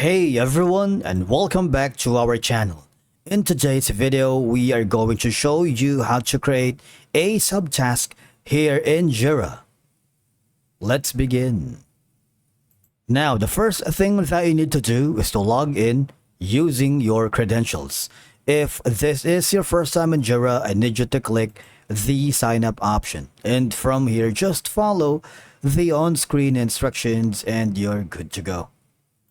Hey everyone, and welcome back to our channel. In today's video, we are going to show you how to create a subtask here in Jira. Let's begin. Now, the first thing that you need to do is to log in using your credentials. If this is your first time in Jira, I need you to click the sign up option. And from here, just follow the on-screen instructions and you're good to go.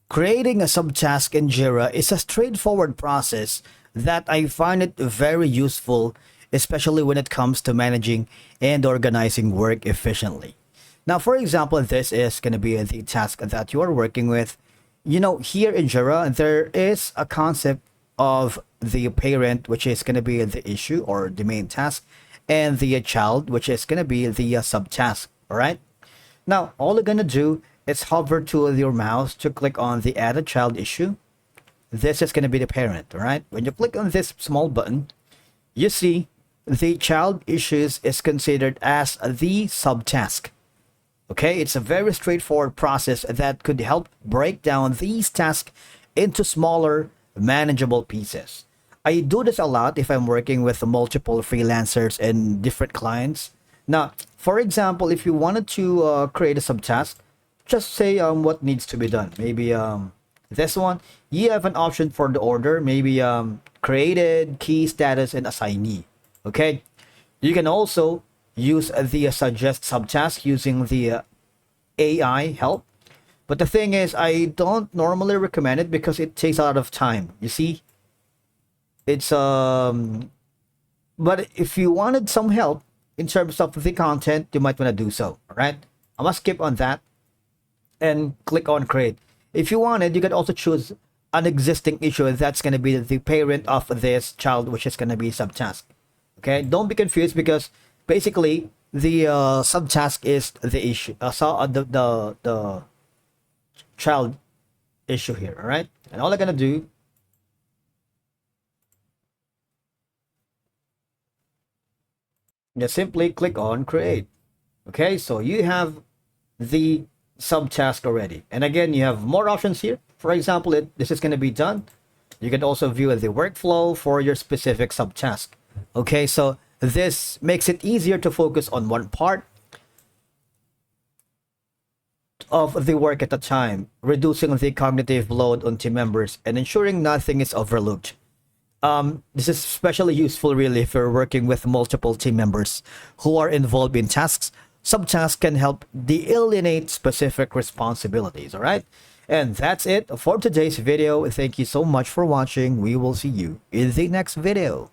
Creating a subtask in Jira is a straightforward process that I find it very useful, especially when it comes to managing and organizing work efficiently. Now, for example, this is going to be the task that you are working with. Here in Jira, there is a concept of the parent, which is going to be the issue or the main task, and the child, which is going to be the subtask. All right. Now, all you're going to do is hover to your mouse to click on the add a child issue. This is going to be the parent. All right. When you click on this small button, you see the child issues is considered as the subtask. Okay, it's a very straightforward process that could help break down these tasks into smaller, manageable pieces. I do this a lot if I'm working with multiple freelancers and different clients. Now, for example, if you wanted to create a subtask, just say what needs to be done. Maybe this one, you have an option for the order, maybe created, key, status, and assignee. Okay, you can also use the suggest subtask using the AI help. But the thing is, I don't normally recommend it because it takes a lot of time. You see, it's but if you wanted some help in terms of the content, you might want to do so. All right, I must skip on that and click on create. If you wanted, you can also choose an existing issue that's going to be the parent of this child, which is going to be subtask. Okay, don't be confused because basically the subtask is the issue, the child issue here. All right, and all I'm gonna do is simply click on create. Okay, so you have the subtask already, and again you have more options here. For example, this is going to be done. You can also view the workflow for your specific subtask. Okay, so this makes it easier to focus on one part of the work at a time, reducing the cognitive load on team members and ensuring nothing is overlooked. This is especially useful really if you're working with multiple team members who are involved in tasks. Subtasks can help delineate specific responsibilities. All right, and that's it for today's video. Thank you so much for watching. We will see you in the next video.